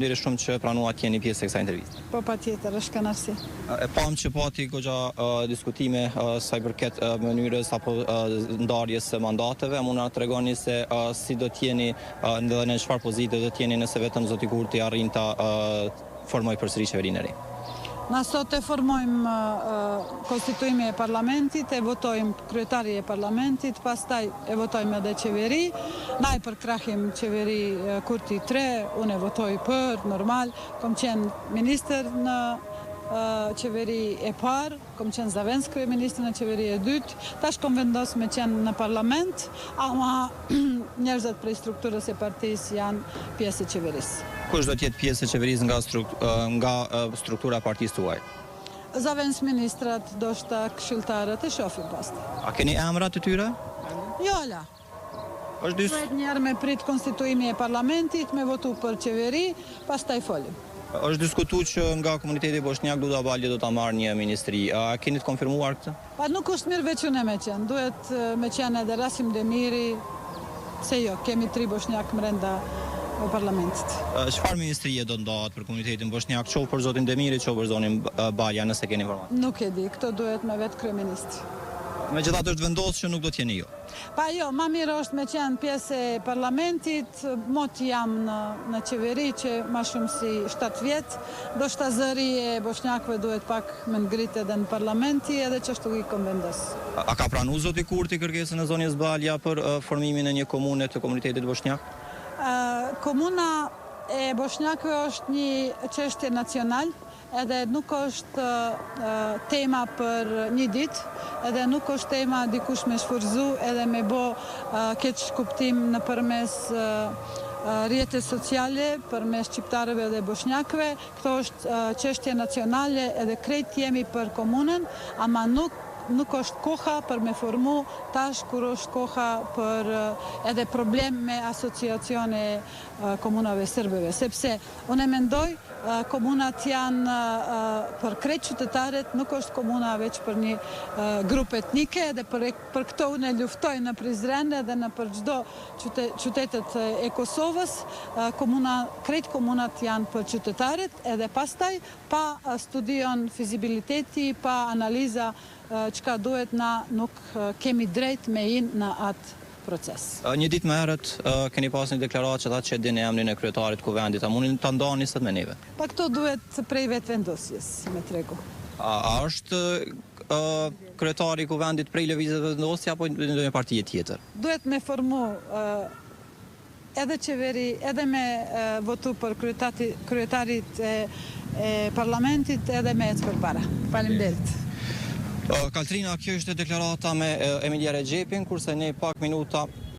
Deri shumë që pranuat jeni pjesë e kësaj interviste. Po patjetër, është kënaqësi. E pam që pati goxha diskutime sa i përket mënyrës apo ndarjes së mandateve, mund na tregoni se si do të jeni dhe në çfarë pozite do të jeni nëse vetëm zoti Kurti arrin ta formoj përsëri qeverinë e re. Na sot e formojmë konstituimi e parlamentit, e votojmë kryetari e parlamentit, pastaj e votojmë edhe qeveri. Na i përkrahim qeveri Kurti 3, unë e votoj për, normal, kom qenë minister në qeveri e parë, kom qenë Zavens kryeministër në qeveri e dytë, tash kom vendos me qenë në parlament, ama njerëzit prej strukturës e partisë janë pjesë e qeverisë. Kush do të jetë pjesë e qeverisë nga struktura e partisë tuaj? Zavens ministrat, ndoshta këshilltarët, e shohim pastaj. A keni emra të tyre? Jo, ala. Duhet njerë me prit konstituimi e parlamentit, me votu për qeveri, pastaj folim. Është diskutuar që nga komuniteti bosnjak Duda Balje do ta marrë një ministri. A keni të konfirmuar këtë? Pa nuk është mirë veç unë me qenë. Duhet me qenë edhe Rasim Demiri, se jo, kemi 3 bosnjak brenda parlamentit. Çfarë ministrie do ndahet për komunitetin bosnjak, qoftë për zotin Demiri, qoftë për zotin Balja, nëse keni informacion? Nuk e di, këto duhet me vetë kryeministri. Megjithatë është vendosur që nuk do të jeni ju. Pa jo, ma mirë është me qenë pjesë e parlamentit, mot jam në qeveri që ma shumë si 7 vjetë, do shta zëri e bosnjakëve duhet pak me ngrit edhe në parlamenti edhe që është i kom vendos. A ka pranu zoti Kurti kërkesën e zonjës Balja për formimin e një komune të komunitetit bosnjak? Komuna e bosnjakëve është një çështje nacional, edhe nuk është tema për një ditë, edhe nuk është tema dikush me shfurzu edhe me bo keq kuptim në përmes rrjetet sociale, përmes shqiptarëve dhe bosnjakëve. Këto është çështje nacionale edhe krejt jemi për komunën, ama nuk është koha për me formu tash kur është koha për edhe problem me asociacione komunave sërbeve. Sepse unë mendoj komunat janë për krejt qytetarët, nuk është komuna veç për një grup etnike, edhe për këto unë luftoj në Prizren edhe në për çdo qytetet e Kosovës, krejt komunat janë për qytetarët, edhe pastaj pa studion fizibiliteti, pa analiza çka duhet, na nuk kemi drejt me in në atë proces. Një ditë më herët keni pas një deklaratë që thatë që dini emrin e kryetarit kuvendit, a mundin ta ndani sot me neve? Pa këto duhet prej vetë vendosjes, me tregu. A është kryetari kuvendit prej lëvizjes vendosje apo ndonjë partie tjetër? Duhet me formu edhe qeveri, edhe me votu për kryetarit e parlamentit, edhe me ecë përpara. Faleminderit. Kaltrina, kjo është deklarata me Emilia Rexhepin, kurse ne pak minuta